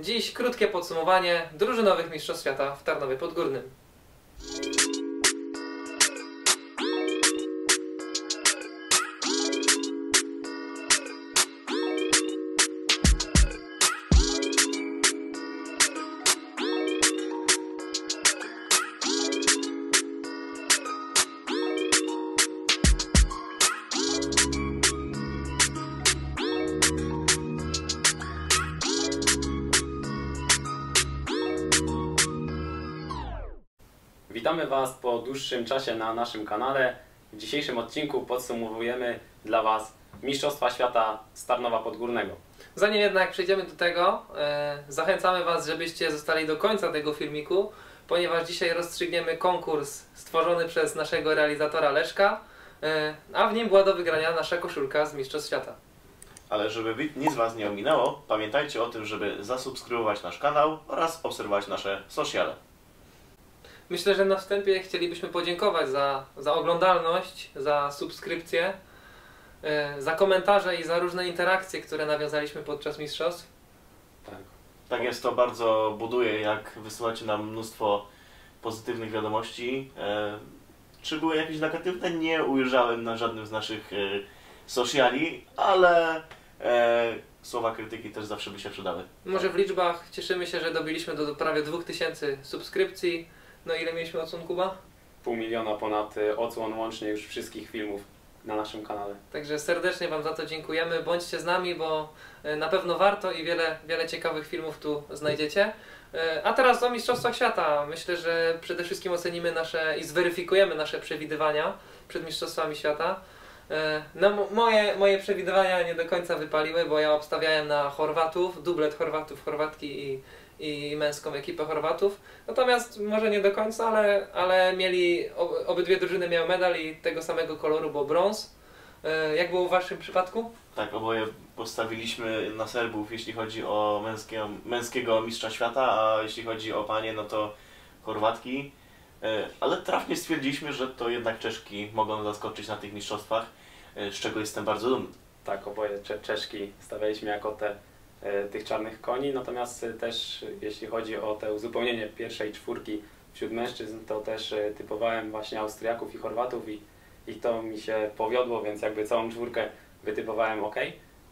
Dziś krótkie podsumowanie drużynowych mistrzostw świata w Tarnowie Podgórnym. Witamy Was po dłuższym czasie na naszym kanale. W dzisiejszym odcinku podsumowujemy dla Was Mistrzostwa Świata z Tarnowa Podgórnego. Zanim jednak przejdziemy do tego, zachęcamy Was, żebyście zostali do końca tego filmiku, ponieważ dzisiaj rozstrzygniemy konkurs stworzony przez naszego realizatora Leszka, a w nim była do wygrania nasza koszulka z Mistrzostw Świata. Ale żeby nic Was nie ominęło, pamiętajcie o tym, żeby zasubskrybować nasz kanał oraz obserwować nasze sociale. Myślę, że na wstępie chcielibyśmy podziękować za oglądalność, za subskrypcję, za komentarze i za różne interakcje, które nawiązaliśmy podczas mistrzostw. Tak jest, to bardzo buduje, jak wysyłacie nam mnóstwo pozytywnych wiadomości. Czy były jakieś negatywne? Nie ujrzałem na żadnym z naszych sociali, ale słowa krytyki też zawsze by się przydały. Może w liczbach cieszymy się, że dobiliśmy do prawie 2000 subskrypcji. No ile mieliśmy odsłon, Kuba? 500 000 ponad odsłon łącznie już wszystkich filmów na naszym kanale. Także serdecznie Wam za to dziękujemy. Bądźcie z nami, bo na pewno warto i wiele ciekawych filmów tu znajdziecie. A teraz o Mistrzostwach Świata. Myślę, że przede wszystkim ocenimy i zweryfikujemy nasze przewidywania przed Mistrzostwami Świata. No, moje przewidywania nie do końca wypaliły, bo ja obstawiałem na Chorwatów, dublet Chorwatów, Chorwatki i męską ekipę Chorwatów. Natomiast może nie do końca, ale obydwie drużyny miały medal i tego samego koloru, bo brąz. Jak było w Waszym przypadku? Tak, oboje postawiliśmy na Serbów, jeśli chodzi o męskiego mistrza świata, a jeśli chodzi o panie, no to Chorwatki. Ale trafnie stwierdziliśmy, że to jednak Czeszki mogą zaskoczyć na tych mistrzostwach, z czego jestem bardzo dumny. Tak, oboje Czeszki stawialiśmy jako tych czarnych koni, natomiast też jeśli chodzi o te uzupełnienie pierwszej czwórki wśród mężczyzn, to też typowałem właśnie Austriaków i Chorwatów i to mi się powiodło, więc jakby całą czwórkę wytypowałem ok.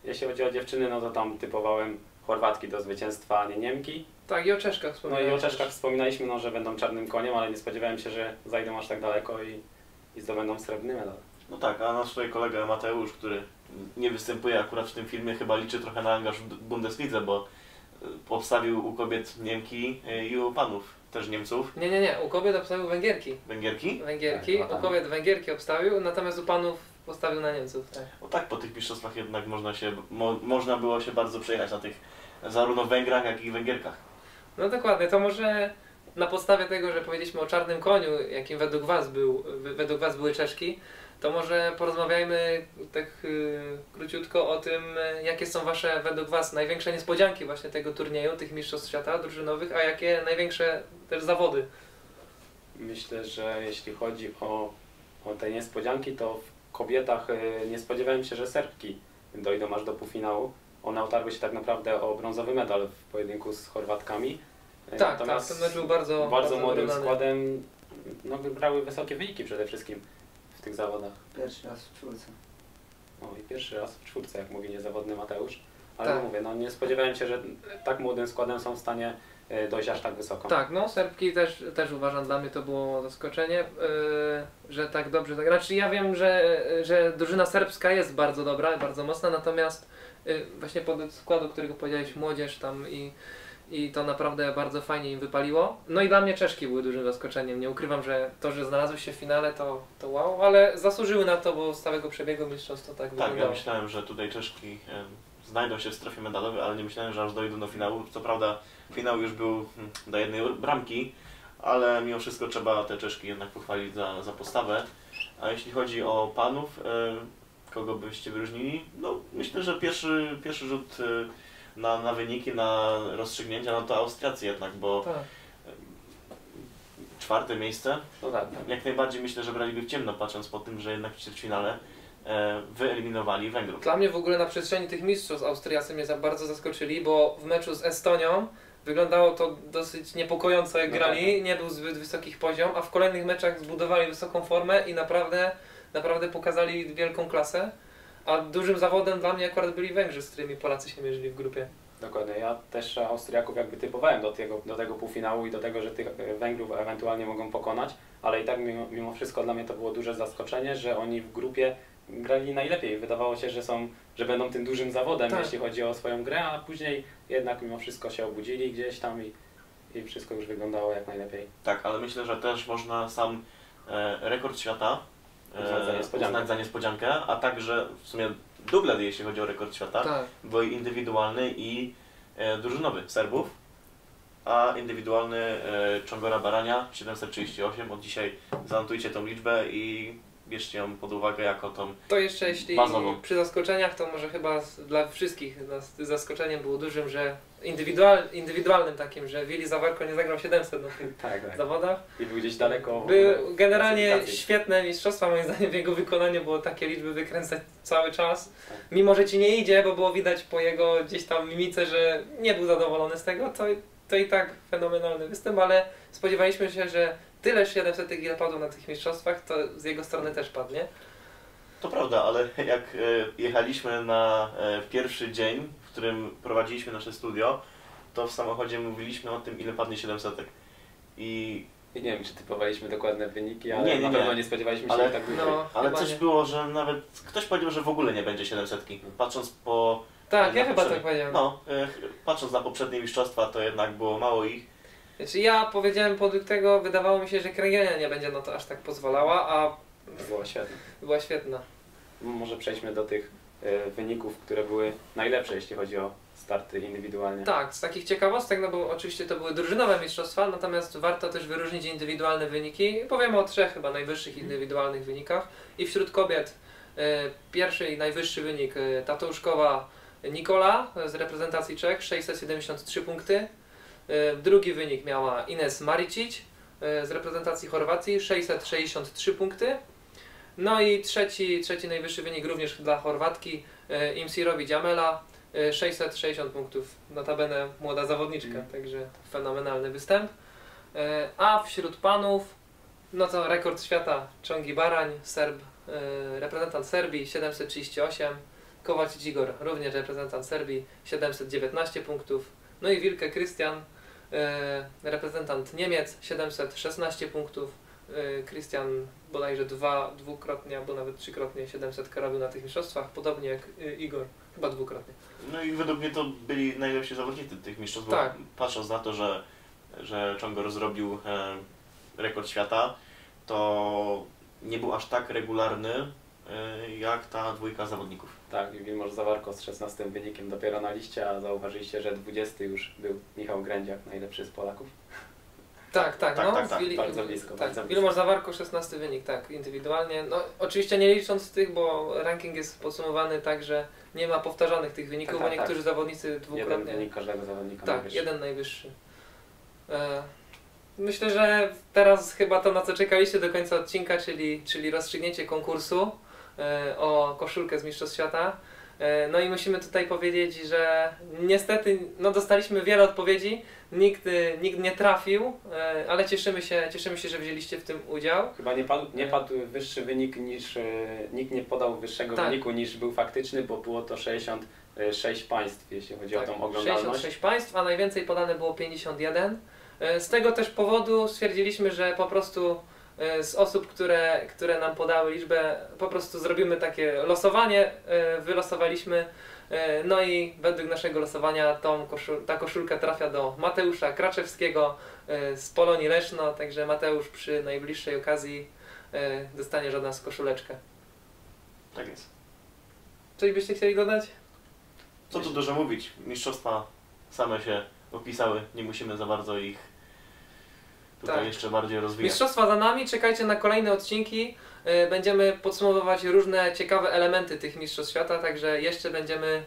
Jeśli chodzi o dziewczyny, no to tam typowałem Chorwatki do zwycięstwa, a nie Niemki. Tak, i o Czeszkach No wspominaliśmy. i o Czeszkach wspominaliśmy, no, że będą czarnym koniem, ale nie spodziewałem się, że zajdą aż tak daleko i zdobędą srebrny medal. No tak, a nasz tutaj kolega Mateusz, który nie występuje akurat w tym filmie, chyba liczy trochę na angaż w Bundeslidze, bo obstawił u kobiet Niemki i u panów też Niemców. Nie, u kobiet obstawił Węgierki. Węgierki? Węgierki, Tak, u kobiet Węgierki obstawił, natomiast u panów postawił na Niemców. Tak. No tak, po tych mistrzostwach jednak można było się bardzo przejechać na tych zarówno Węgrach, jak i Węgierkach. No dokładnie, to może na podstawie tego, że powiedzieliśmy o czarnym koniu, jakim według Was były Czeszki, to może porozmawiajmy tak króciutko o tym, jakie są według Was największe niespodzianki właśnie tego turnieju, tych mistrzostw świata drużynowych, a jakie największe też zawody. Myślę, że jeśli chodzi o te niespodzianki, to w kobietach nie spodziewałem się, że Serbki dojdą aż do półfinału. One otarły się tak naprawdę o brązowy medal w pojedynku z Chorwatkami. Tak, ten mecz był bardzo młodym wyrównany. składem wybrały wysokie wyniki przede wszystkim w tych zawodach. Pierwszy raz w czwórce. No i pierwszy raz w czwórce, jak mówi niezawodny Mateusz. Ale Tak. mówię, no nie spodziewałem się, że tak młodym składem są w stanie dojść aż tak wysoko. Tak, no Serbki też uważam, dla mnie to było zaskoczenie, że tak dobrze. Znaczy ja wiem, że drużyna serbska jest bardzo dobra, bardzo mocna, natomiast właśnie pod składu, którego powiedziałeś, młodzież tam i to naprawdę bardzo fajnie im wypaliło. No i dla mnie Czeszki były dużym zaskoczeniem. Nie ukrywam, że to, że znalazły się w finale, to wow, ale zasłużyły na to, bo z całego przebiegu mistrzostw to tak Tak, wyglądało. ja myślałem, że tutaj Czeszki znajdą się w strefie medalowej, ale nie myślałem, że aż dojdą do finału. Co prawda finał już był do jednej bramki, ale mimo wszystko trzeba te Czeszki jednak pochwalić za postawę. A jeśli chodzi o panów, kogo byście wyróżnili? No myślę, że pierwszy rzut na wyniki, na rozstrzygnięcia, no to Austriacy jednak, bo Tak. czwarte miejsce. No tak. Jak najbardziej myślę, że braliby w ciemno, patrząc po tym, że jednak w ćwierćfinale wyeliminowali Węgrów. Dla mnie w ogóle na przestrzeni tych mistrzostw Austriacy mnie bardzo zaskoczyli, bo w meczu z Estonią wyglądało to dosyć niepokojąco jak grali, nie był zbyt wysoki poziom, a w kolejnych meczach zbudowali wysoką formę i naprawdę pokazali wielką klasę. A dużym zawodem dla mnie akurat byli Węgrzy, z którymi Polacy się mierzyli w grupie. Dokładnie, ja też Austriaków jakby typowałem do tego półfinału i do tego, że tych Węgrów ewentualnie mogą pokonać, ale i tak mimo wszystko dla mnie to było duże zaskoczenie, że oni w grupie grali najlepiej. Wydawało się, że będą tym dużym zawodem, jeśli chodzi o swoją grę, a później jednak mimo wszystko się obudzili gdzieś tam i wszystko już wyglądało jak najlepiej. Tak, ale myślę, że też można sam rekord świata uznać za niespodziankę, a także w sumie dublet, jeśli chodzi o rekord świata, bo i indywidualny i drużynowy Serbów, a indywidualny Czongora Barania 738. Od dzisiaj zanotujcie tą liczbę i bierzcie ją pod uwagę jako tą to jeszcze jeśli bazową. Przy zaskoczeniach, to może chyba dla wszystkich zaskoczeniem było dużym, że indywidualnym takim, że Willi Zawarko nie zagrał 700 na tych zawodach. I był gdzieś daleko. Był generalnie świetne mistrzostwa, moim zdaniem w jego wykonaniu było takie liczby wykręcać cały czas. Mimo, że ci nie idzie, bo było widać po jego gdzieś tam mimice, że nie był zadowolony z tego, to i tak fenomenalny występ, ale spodziewaliśmy się, że tyle 700 ile padło na tych mistrzostwach, to z jego strony też padnie. To prawda, ale jak jechaliśmy na pierwszy dzień, w którym prowadziliśmy nasze studio, to w samochodzie mówiliśmy o tym, ile padnie 700. I nie wiem, czy typowaliśmy dokładne wyniki, ale na pewno nie spodziewaliśmy się tak dużo. Ale coś było, że nawet ktoś powiedział, że w ogóle nie będzie 700. Patrząc po... Tak, ja chyba tak powiedziałem. No, patrząc na poprzednie mistrzostwa, to jednak było mało ich. Znaczy ja powiedziałem podług tego, wydawało mi się, że kręgielnia nie będzie na to aż tak pozwalała, a była świetna. Może przejdźmy do tych wyników, które były najlepsze, jeśli chodzi o starty indywidualnie. Tak, z takich ciekawostek, no bo oczywiście to były drużynowe mistrzostwa, natomiast warto też wyróżnić indywidualne wyniki. Powiemy o 3 chyba najwyższych indywidualnych wynikach. I wśród kobiet pierwszy i najwyższy wynik Tatouszkowa Nikola z reprezentacji Czech, 673 punkty. Drugi wynik miała Ines Maricic z reprezentacji Chorwacji, 663 punkty. No i trzeci najwyższy wynik również dla Chorwatki, Imsirowi Dziamela, 660 punktów, notabene młoda zawodniczka, także fenomenalny występ. A wśród panów, no to rekord świata Czongi Barań, reprezentant Serbii, 738, Kovacic Igor, również reprezentant Serbii, 719 punktów. No i Wilke Christian, reprezentant Niemiec, 716 punktów. Christian bodajże dwukrotnie albo nawet 3-krotnie 700 robił na tych mistrzostwach, podobnie jak Igor, chyba dwukrotnie. No i według mnie to byli najlepsi zawodnicy tych mistrzostw, bo patrząc na to, że Czongor zrobił rekord świata, to nie był aż tak regularny jak ta dwójka zawodników. Tak, i Wilmor Zawarko z 16 wynikiem dopiero na liście, a zauważyliście, że 20 już był Michał Grędziak, najlepszy z Polaków. Tak, bardzo blisko. Wilmor Zawarko 16 wynik, tak, indywidualnie. No oczywiście nie licząc tych, bo ranking jest podsumowany tak, że nie ma powtarzanych tych wyników, bo niektórzy zawodnicy dwukrotnie... Jeden wynik każdego zawodnika najwyższy. Jeden najwyższy. Myślę, że teraz chyba to, na co czekaliście do końca odcinka, czyli rozstrzygnięcie konkursu o koszulkę z Mistrzostw Świata. No i musimy tutaj powiedzieć, że niestety dostaliśmy wiele odpowiedzi, nikt nie trafił, ale cieszymy się, że wzięliście w tym udział. Chyba nie padł wyższy wynik niż, nikt nie podał wyższego wyniku niż był faktyczny, bo było to 66 państw, jeśli chodzi o tą oglądalność. 66 państw, a najwięcej podane było 51. Z tego też powodu stwierdziliśmy, że po prostu z osób, które nam podały liczbę, po prostu zrobimy takie losowanie, wylosowaliśmy, no i według naszego losowania ta koszulka trafia do Mateusza Kraczewskiego z Polonii Leszno, także Mateusz przy najbliższej okazji dostaniesz od nas koszuleczkę. Tak jest. Coś byście chcieli dodać? Co tu dużo mówić, mistrzostwa same się opisały, nie musimy za bardzo ich tutaj jeszcze bardziej rozwijać. Mistrzostwa za nami, czekajcie na kolejne odcinki. Będziemy podsumowywać różne ciekawe elementy tych mistrzostw świata, także jeszcze będziemy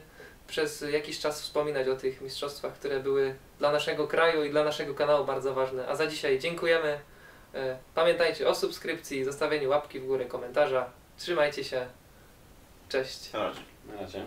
przez jakiś czas wspominać o tych mistrzostwach, które były dla naszego kraju i dla naszego kanału bardzo ważne. A za dzisiaj dziękujemy. Pamiętajcie o subskrypcji, zostawieniu łapki w górę, komentarza. Trzymajcie się. Cześć. Na razie. Na razie.